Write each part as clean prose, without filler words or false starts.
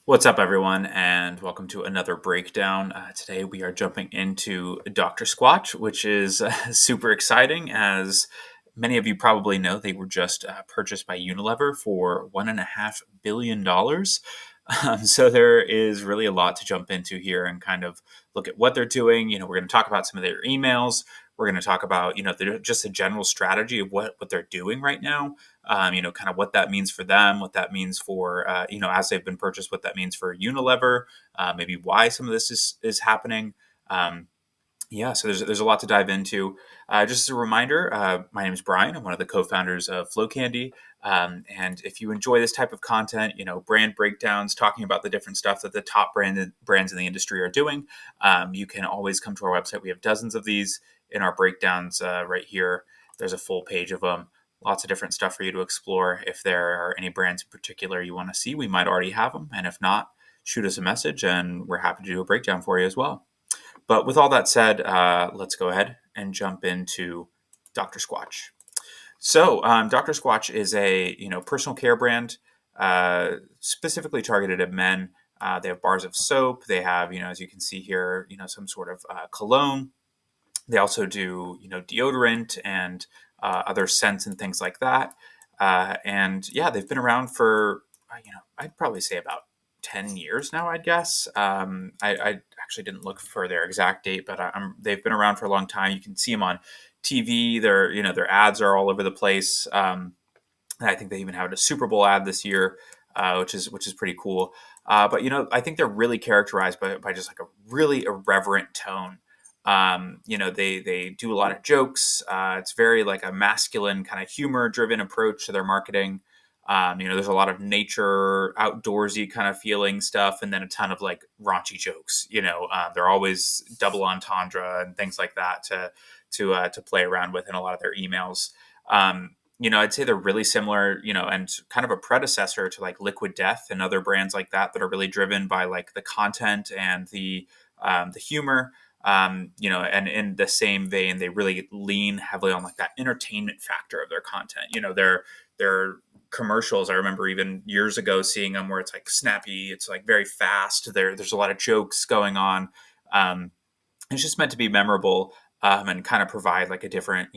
What's up, everyone, and welcome to another breakdown. Today, we are jumping into Dr. Squatch, which is super exciting. As many of you probably know, they were just purchased by Unilever for $1.5 billion. So there is really a lot to jump into here and kind of look at what they're doing. We're going to talk about some of their emails. We're going to talk about, just a general strategy of what they're doing right now. Kind of what that means for them, what that means for, as they've been purchased, what that means for Unilever, maybe why some of this is happening. Um, so there's a lot to dive into. Just as a reminder, my name is Brian. I'm one of the co-founders of Flow Candy. And if you enjoy this type of content, brand breakdowns, talking about the different stuff that the top brands in the industry are doing, you can always come to our website. We have dozens of these in our breakdowns right here. There's a full page of them. Lots of different stuff for you to explore. If there are any brands in particular you want to see, we might already have them. And if not, shoot us a message and we're happy to do a breakdown for you as well. But with all that said, let's go ahead and jump into Dr. Squatch. So, Dr. Squatch is a personal care brand specifically targeted at men. They have bars of soap. They have as you can see here, some sort of cologne. They also do deodorant and other scents and things like that. And yeah, they've been around for I'd probably say about 10 years now, I'd guess. I actually didn't look for their exact date, but they've been around for a long time. You can see them on TV. Their ads are all over the place. And I think they even had a Super Bowl ad this year, which is pretty cool. But I think they're really characterized by just like a really irreverent tone. They do a lot of jokes. It's very like a masculine kind of humor driven approach to their marketing. There's a lot of nature, outdoorsy kind of feeling stuff, and then a ton of like raunchy jokes. They're always double entendre and things like that to play around with in a lot of their emails. I'd say they're really similar, and kind of a predecessor to like Liquid Death and other brands like that are really driven by like the content and the humor. And in the same vein, they really lean heavily on like that entertainment factor of their content. Their commercials, I remember even years ago seeing them where it's like snappy, it's like very fast. There's a lot of jokes going on. It's just meant to be memorable, and kind of provide like a different,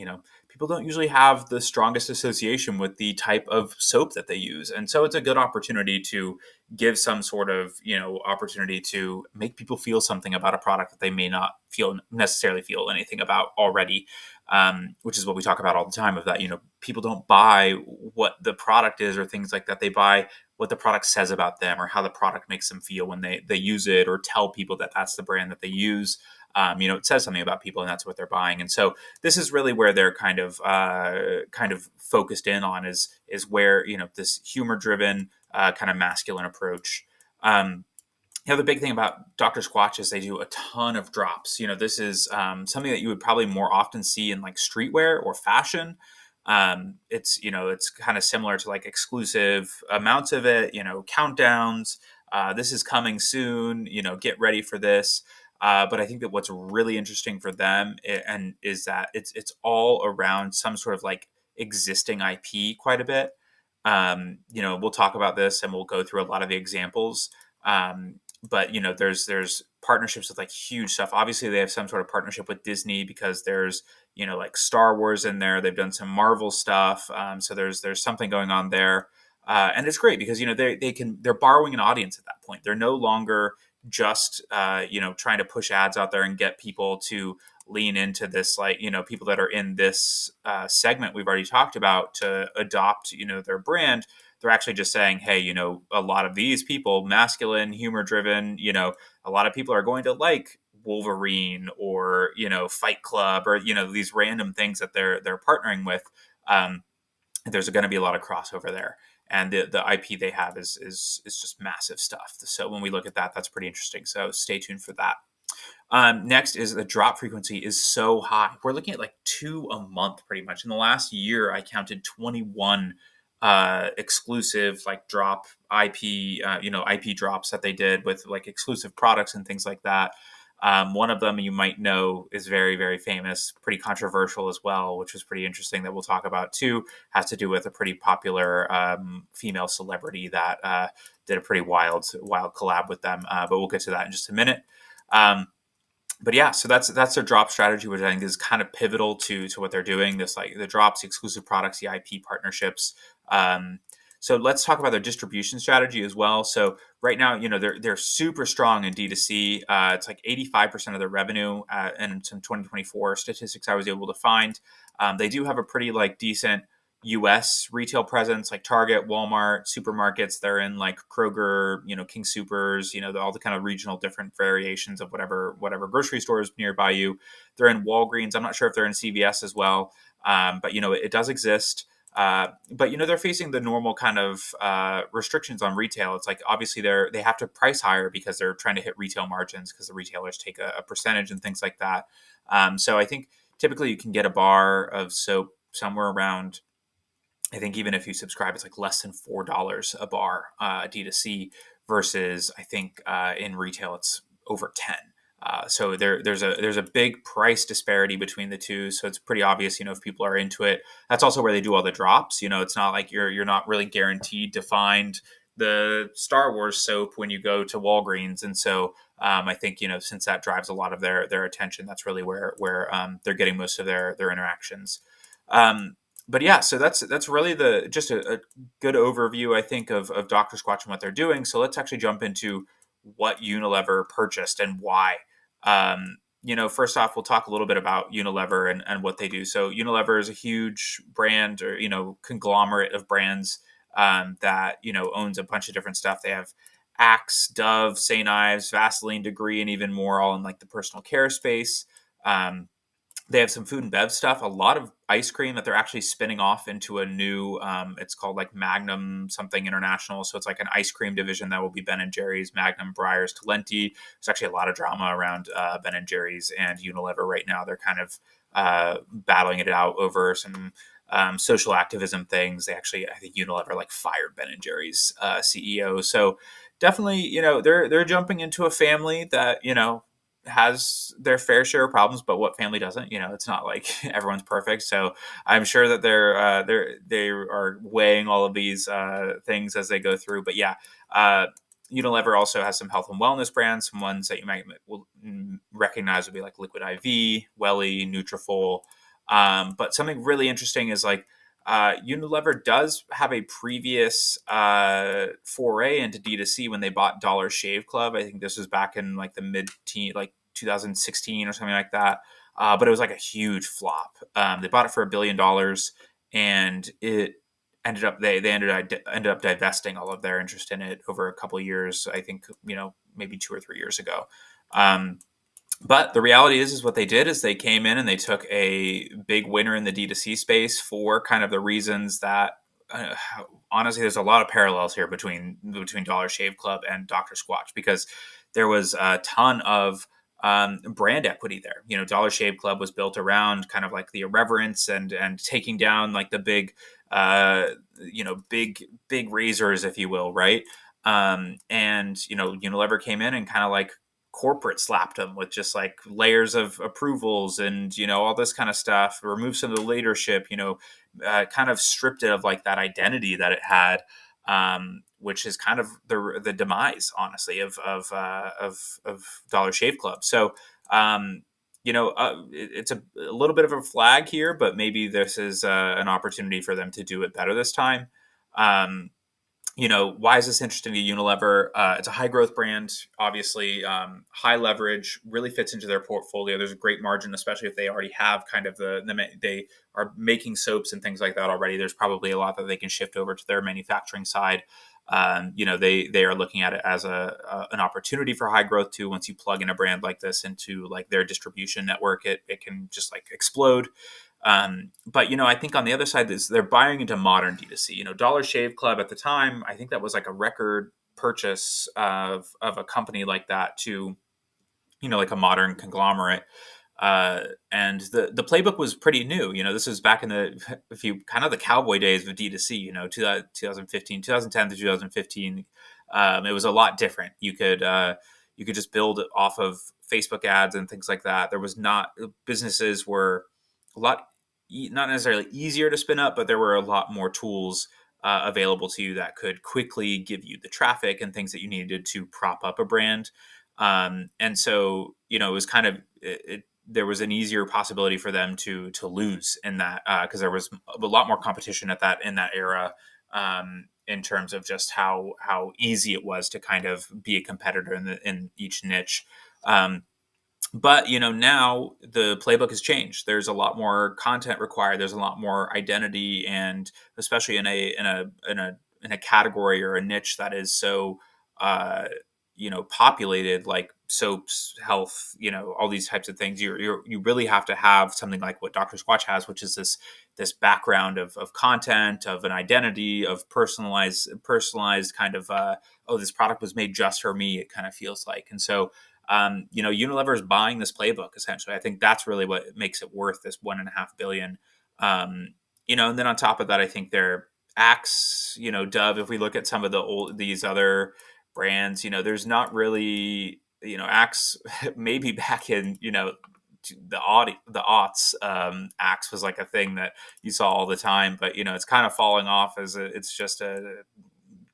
people don't usually have the strongest association with the type of soap that they use. And so it's a good opportunity to give some sort of, opportunity to make people feel something about a product that they may not necessarily feel anything about already. Which is what we talk about all the time of that, people don't buy what the product is or things like that. They buy what the product says about them or how the product makes them feel when they use it or tell people that that's the brand that they use. It says something about people and that's what they're buying. And so this is really where they're kind of focused in on is where, this humor driven kind of masculine approach. The big thing about Dr. Squatch is they do a ton of drops. This is something that you would probably more often see in like streetwear or fashion. It's kind of similar to like exclusive amounts of it, countdowns. This is coming soon, get ready for this. But I think that what's really interesting for them and is that it's all around some sort of like existing IP quite a bit. We'll talk about this and we'll go through a lot of the examples. But there's partnerships with like huge stuff. Obviously, they have some sort of partnership with Disney because there's like Star Wars in there. They've done some Marvel stuff. So there's something going on there. And it's great because they're borrowing an audience at that point. They're no longer just trying to push ads out there and get people to lean into this, like people that are in this segment we've already talked about to adopt their brand. They're actually just saying, hey, a lot of these people, masculine, humor driven, a lot of people are going to like Wolverine or Fight Club or these random things that they're partnering with. There's going to be a lot of crossover there. And the IP they have is just massive stuff. So when we look at that, that's pretty interesting. So stay tuned for that. Next is the drop frequency is so high. We're looking at like 2 a month pretty much. In the last year, I counted 21 exclusive like drop IP, IP drops that they did with like exclusive products and things like that. One of them you might know is very, very famous, pretty controversial as well, which was pretty interesting that we'll talk about too. Has to do with a pretty popular female celebrity that did a pretty wild collab with them. But we'll get to that in just a minute. Um, but yeah, so that's their drop strategy, which I think is kind of pivotal to what they're doing. This like the drops, the exclusive products, the IP partnerships. Um, so let's talk about their distribution strategy as well. So right now, they're super strong in D2C. It's like 85% of their revenue, and some 2024 statistics I was able to find. They do have a pretty like decent US retail presence, like Target, Walmart, supermarkets. They're in like Kroger, King Supers, all the kind of regional different variations of whatever grocery stores nearby you. They're in Walgreens. I'm not sure if they're in CVS as well, but it does exist. But they're facing the normal kind of restrictions on retail. It's like obviously they have to price higher because they're trying to hit retail margins because the retailers take a percentage and things like that. So I think typically you can get a bar of soap somewhere around, I think even if you subscribe, it's like less than $4 a bar D2C versus I think in retail it's over 10. So there's a big price disparity between the two. So it's pretty obvious, if people are into it. That's also where they do all the drops. It's not like you're not really guaranteed to find the Star Wars soap when you go to Walgreens. And so I think since that drives a lot of their attention, that's really where they're getting most of their interactions. But yeah, so that's really just a good overview, I think, of Dr. Squatch and what they're doing. So let's actually jump into what Unilever purchased and why. First off, we'll talk a little bit about Unilever and what they do. So Unilever is a huge brand or conglomerate of brands that owns a bunch of different stuff. They have Axe, Dove, St. Ives, Vaseline, Degree, and even more, all in like the personal care space. They have some food and bev stuff, a lot of ice cream that they're actually spinning off into a new, it's called like Magnum something International. So it's like an ice cream division that will be Ben& Jerry's, Magnum, Breyers, Talenti. There's actually a lot of drama around Ben& Jerry's and Unilever right now. They're kind of battling it out over some social activism things. They actually, I think Unilever like fired Ben& Jerry's CEO. So definitely, they're jumping into a family that, has their fair share of problems, but what family doesn't? It's not like everyone's perfect. So I'm sure that they are weighing all of these things as they go through. But yeah, Unilever also has some health and wellness brands. Some ones that you might recognize would be like Liquid IV, Welly, Nutrafol. But something really interesting is like Unilever does have a previous foray into D2C when they bought Dollar Shave Club. I think this was back in like the mid-teen, like 2016 or something like that. But it was like a huge flop. They bought it for $1 billion, and it ended up they ended up divesting all of their interest in it over a couple of years. I think maybe 2 or 3 years ago. But the reality is what they did is they came in and they took a big winner in the D2C space for kind of the reasons that honestly, there's a lot of parallels here between Dollar Shave Club and Dr. Squatch, because there was a ton of brand equity there. Dollar Shave Club was built around kind of like the irreverence and taking down like the big, big razors, if you will, right? And Unilever came in and kind of like corporate slapped them with just like layers of approvals and all this kind of stuff, remove some of the leadership, kind of stripped it of like that identity that it had, which is kind of the demise, honestly, of Dollar Shave Club. So it's a little bit of a flag here, but maybe this is an opportunity for them to do it better this time. Why is this interesting to Unilever? It's a high growth brand, obviously, high leverage, really fits into their portfolio. There's a great margin, especially if they already have kind of they are making soaps and things like that already. There's probably a lot that they can shift over to their manufacturing side. They are looking at it as an opportunity for high growth too. Once you plug in a brand like this into like their distribution network, it can just like explode. But I think on the other side is they're buying into modern D2C. Dollar Shave Club at the time, I think that was like a record purchase of a company like that to, like a modern conglomerate. And the playbook was pretty new. This is back in the cowboy days of D2C, 2015, 2010 to 2015. It was a lot different. You could, you could just build off of Facebook ads and things like that. There was not businesses were a lot not necessarily easier to spin up, but there were a lot more tools available to you that could quickly give you the traffic and things that you needed to prop up a brand. And so, it was kind of there was an easier possibility for them to lose in that because there was a lot more competition at that in that era, in terms of just how easy it was to kind of be a competitor in each niche. But now the playbook has changed. There's a lot more content required. There's a lot more identity, and especially in a category or a niche that is so uh, populated, like soaps, health, all these types of things. You really have to have something like what Dr. Squatch has, which is this background of content, of an identity, of personalized kind of oh, this product was made just for me. It kind of feels like, and so Unilever is buying this playbook essentially. I think that's really what makes it worth this 1.5 billion. And then on top of that, I think their Axe, Dove. If we look at some of these other brands, there's not really, Axe maybe back in the aughts. Axe was like a thing that you saw all the time, but it's kind of falling off it's just a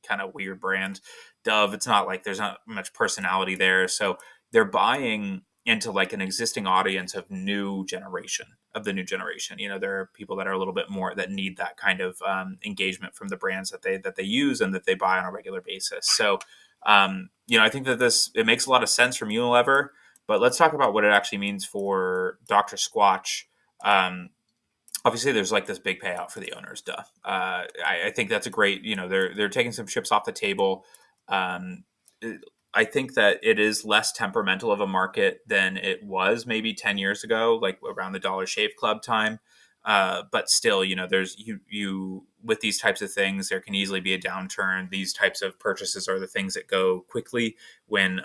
kind of weird brand. Dove, it's not like there's not much personality there, so they're buying into like an existing audience of the new generation. There are people that are a little bit more that need that kind of engagement from the brands that they use and that they buy on a regular basis. So I think that it makes a lot of sense from Unilever. But let's talk about what it actually means for Dr. Squatch. Obviously, there's like this big payout for the owners. Duh. I think that's a great. They're taking some chips off the table. Um, I think that it is less temperamental of a market than it was maybe 10 years ago, like around the Dollar Shave Club time. But still, there's you with these types of things, there can easily be a downturn. These types of purchases are the things that go quickly when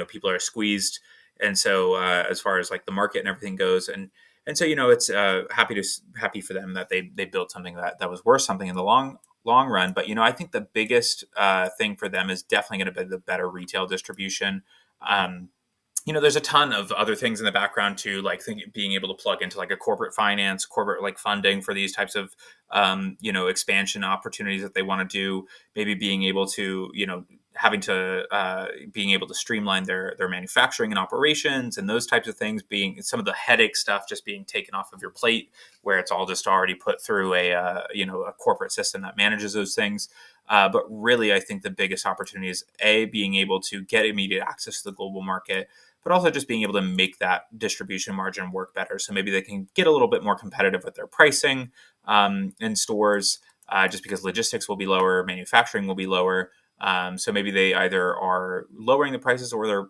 people are squeezed. And so as far as like the market and everything goes, and so it's happy for them that they built something that was worth something in the long run. But I think the biggest thing for them is definitely going to be the better retail distribution. There's a ton of other things in the background too, like being able to plug into like a corporate like funding for these types of expansion opportunities that they want to do. Maybe being able to being able to streamline their manufacturing and operations and those types of things, being some of the headache stuff just being taken off of your plate, where it's all just already put through a corporate system that manages those things. But really, I think the biggest opportunity is being able to get immediate access to the global market, but also just being able to make that distribution margin work better. So maybe they can get a little bit more competitive with their pricing in stores, just because logistics will be lower, manufacturing will be lower. So maybe they either are lowering the prices, or they're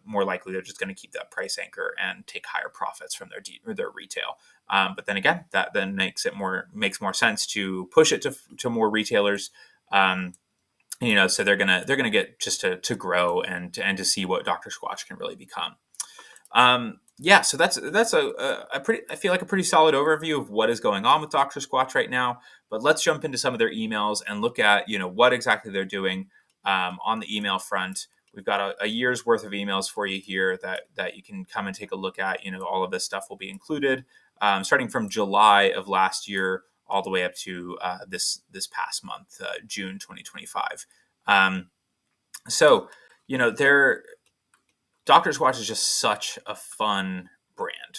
more likely they're just going to keep that price anchor and take higher profits from their retail. But then again, that then makes more sense to push it to more retailers. So they're gonna get just to grow and to see what Dr. Squatch can really become. So that's a pretty, I feel like a pretty solid overview of what is going on with Dr. Squatch right now. But let's jump into some of their emails and look at what exactly they're doing on the email front. We've got a year's worth of emails for you here that you can come and take a look at. All of this stuff will be included, starting from July of last year all the way up to this past month, June 2025. So they're Dr. Squatch is just such a fun brand.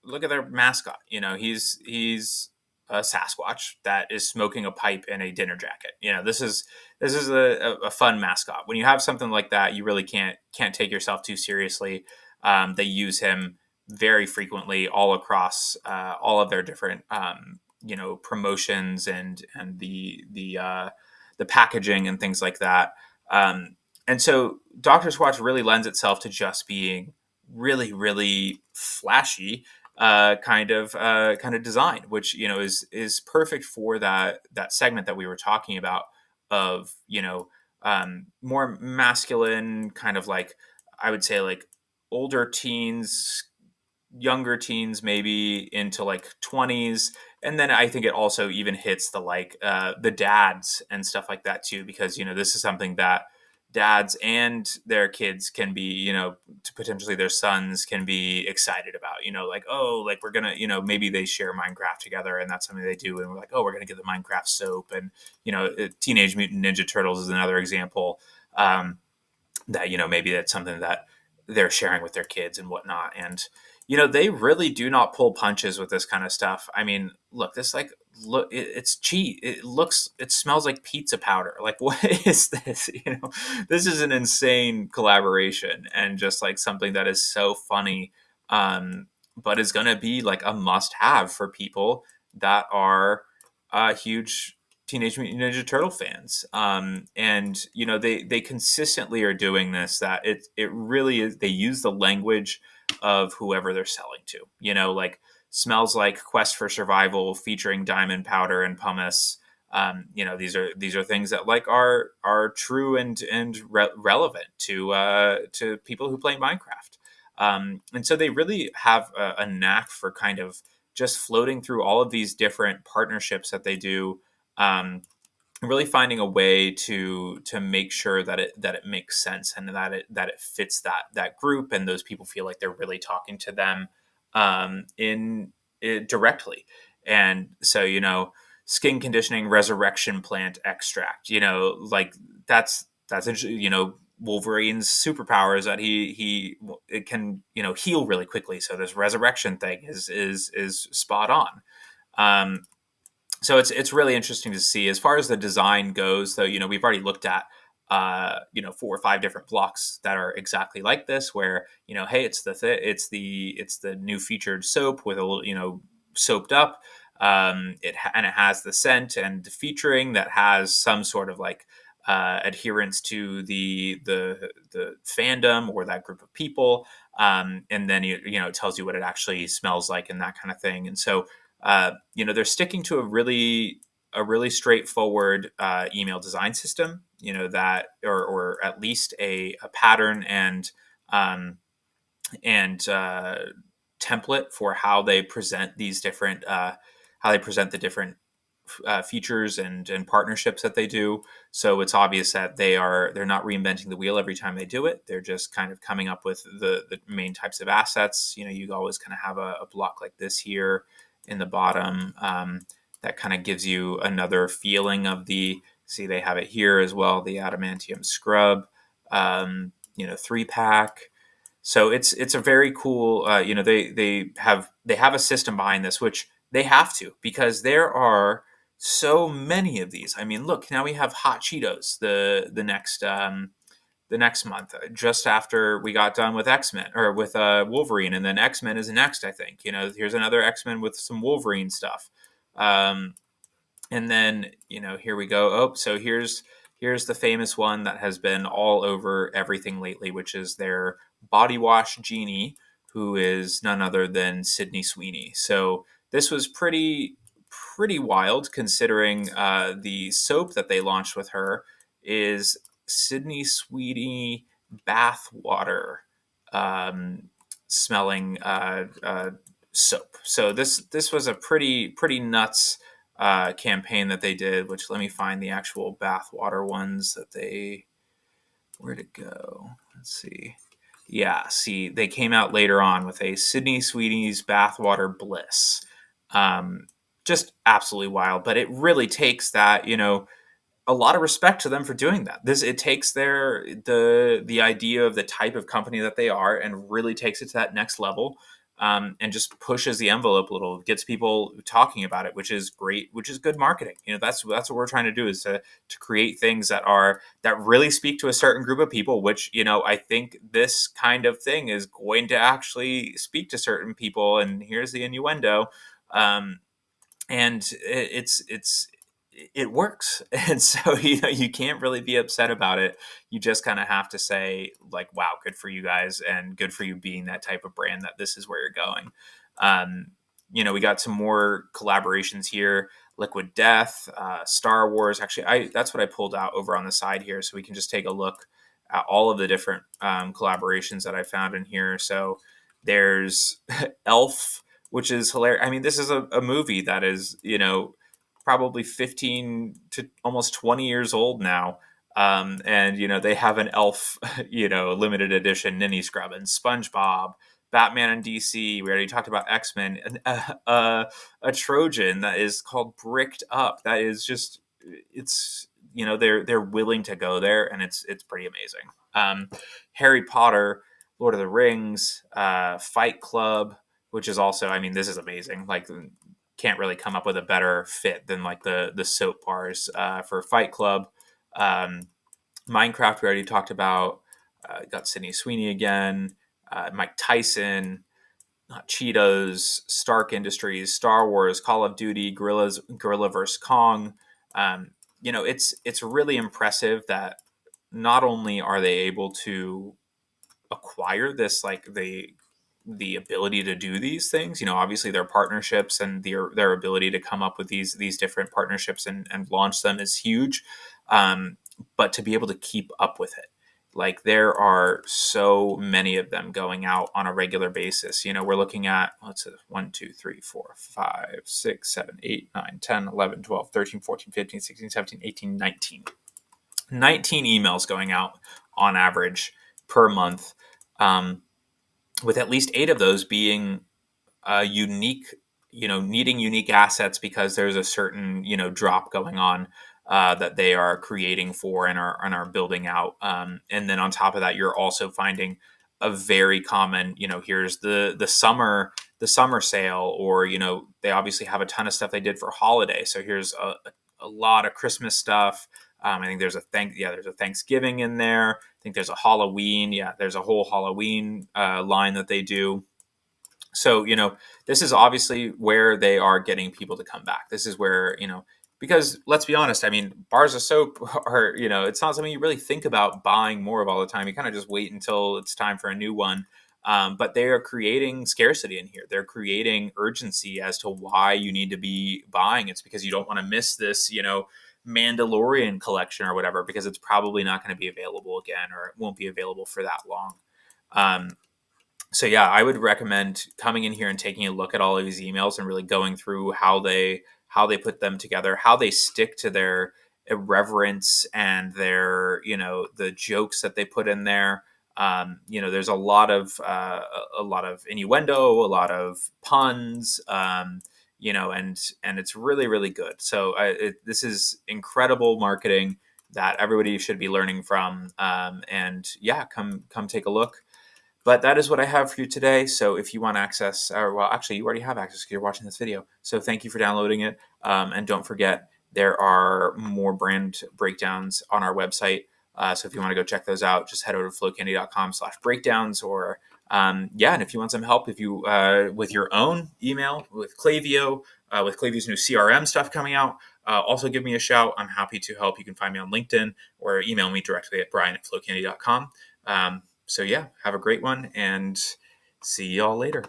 Look at their mascot. He's a Sasquatch that is smoking a pipe in a dinner jacket. This is a fun mascot. When you have something like that, you really can't take yourself too seriously. They use him very frequently all across all of their different promotions and the packaging and things like that. And so Dr. Squatch really lends itself to just being really, really flashy kind of design, which is perfect for that segment that we were talking about of more masculine, kind of like, I would say, like older teens, younger teens, maybe into like 20s, And then I think it also even hits the dads and stuff like that too, because this is something that dads and their kids can be, to potentially their sons can be excited about, like, oh, like we're gonna, maybe they share Minecraft together and that's something they do, and we're like, oh, we're gonna get the Minecraft soap. And Teenage Mutant Ninja Turtles is another example, that maybe that's something that they're sharing with their kids and whatnot. And they really do not pull punches with this kind of stuff. I mean, look, this, like, it's cheap. It smells like pizza powder. Like, what is this? This is an insane collaboration, and just like something that is so funny, but is going to be like a must have for people that are huge Teenage Mutant Ninja Turtle fans. And they consistently are doing this. That it really is. They use the language of whoever they're selling to. Like, smells like Quest for Survival featuring Diamond Powder and Pumice. These are things that, like, are true and relevant to people who play Minecraft. And so they really have a knack for kind of just floating through all of these different partnerships that they do, really finding a way to make sure that it makes sense, and that it fits that group, and those people feel like they're really talking to them, in it directly. And so, skin conditioning resurrection plant extract, like, that's interesting. Wolverine's superpower is that he it can, heal really quickly, so this resurrection thing is spot on. So it's really interesting to see. As far as the design goes, though, we've already looked at 4 or 5 different blocks that are exactly like this, where, hey, it's the new featured soap with a little, soaped up. And it has the scent and the featuring that has some sort of, like, adherence to the fandom or that group of people. And then it tells you what it actually smells like and that kind of thing. And so, they're sticking to a really straightforward email design system, that, or at least a pattern and template for how they present the different features and partnerships that they do. So it's obvious that they're not reinventing the wheel every time they do it. They're just kind of coming up with the main types of assets. You always kind of have a block like this here in the bottom, that kind of gives you another feeling of see, they have it here as well, the adamantium scrub, 3-pack. So it's a very cool, they have a system behind this, which they have to, because there are so many of these. I mean, look, now we have hot Cheetos the next month, just after we got done with X-Men, or with Wolverine, and then X-Men is next, I think. Here's another X-Men with some Wolverine stuff. And then, here we go. Oh, so here's the famous one that has been all over everything lately, which is their body wash genie, who is none other than Sydney Sweeney. So this was pretty wild, considering the soap that they launched with her is Sydney Sweeney bath water, smelling soap. So this was a pretty nuts campaign that they did. Which, let me find the actual bathwater ones that they. Where'd it go? Let's see. Yeah, see, they came out later on with a Sydney Sweeney's bathwater bliss. Just absolutely wild, but it really takes that, a lot of respect to them for doing that. It takes the idea of the type of company that they are, and really takes it to that next level, and just pushes the envelope a little, gets people talking about it, which is great, which is good marketing. That's what we're trying to do, is to create things that really speak to a certain group of people, which, I think this kind of thing is going to actually speak to certain people. And here's the innuendo. And it works. And so, you can't really be upset about it. You just kind of have to say, like, wow, good for you guys, and good for you being that type of brand, that this is where you're going. We got some more collaborations here. Liquid Death, Star Wars. Actually, that's what I pulled out over on the side here, so we can just take a look at all of the different collaborations that I found in here. So there's Elf which is hilarious. I mean, this is a movie that is, probably 15 to almost 20 years old now. And, they have an Elf, limited edition Ninny Scrub and SpongeBob, Batman and DC. We already talked about X-Men, and a Trojan that is called Bricked Up. That is just, it's, they're willing to go there, and it's pretty amazing. Harry Potter, Lord of the Rings, Fight Club, which is also, I mean, this is amazing. Like, can't really come up with a better fit than like the soap bars for Fight Club. Um, Minecraft, we already talked about. Got Sydney Sweeney again, Mike Tyson, Cheetos, Stark Industries, Star Wars, Call of Duty, Gorilla vs Kong. It's really impressive that not only are they able to acquire this, like the ability to do these things. Obviously their partnerships and their ability to come up with these different partnerships and launch them is huge. But to be able to keep up with it, like there are so many of them going out on a regular basis. We're looking at, let's see, 1, 2, 3, 4, 5, 6, 7, 8, 9, 10, 11, 12, 13, 14, 15, 16, 17, 18, 19. 19 emails going out on average per month, with at least 8 of those being unique, needing unique assets because there's a certain, drop going on that they are creating for and are building out. And then on top of that, you're also finding a very common, here's the summer sale, or, they obviously have a ton of stuff they did for holiday. So here's a lot of Christmas stuff. I think there's a Thanksgiving in there. I think there's a Halloween. Yeah, there's a whole Halloween line that they do. So, this is obviously where they are getting people to come back. This is where, because let's be honest, I mean, bars of soap are, it's not something you really think about buying more of all the time. You kind of just wait until it's time for a new one. But they are creating scarcity in here. They're creating urgency as to why you need to be buying. It's because you don't want to miss this, Mandalorian collection or whatever, because it's probably not going to be available again, or it won't be available for that long. So yeah, I would recommend coming in here and taking a look at all of these emails and really going through how they put them together, how they stick to their irreverence and their, the jokes that they put in there. There's a lot of innuendo, a lot of puns, and it's really, really good. So this is incredible marketing that everybody should be learning from. And yeah, come take a look. But that is what I have for you today. So if you want access, or well, actually, you already have access because you're watching this video. So thank you for downloading it. And don't forget, there are more brand breakdowns on our website. So if you want to go check those out, just head over to flowcandy.com/breakdowns. Or and if you want some help, if you with your own email with Klaviyo, with Klaviyo's new CRM stuff coming out, also give me a shout. I'm happy to help. You can find me on LinkedIn or email me directly at brian@flowcandy.com. So yeah, have a great one and see y'all later.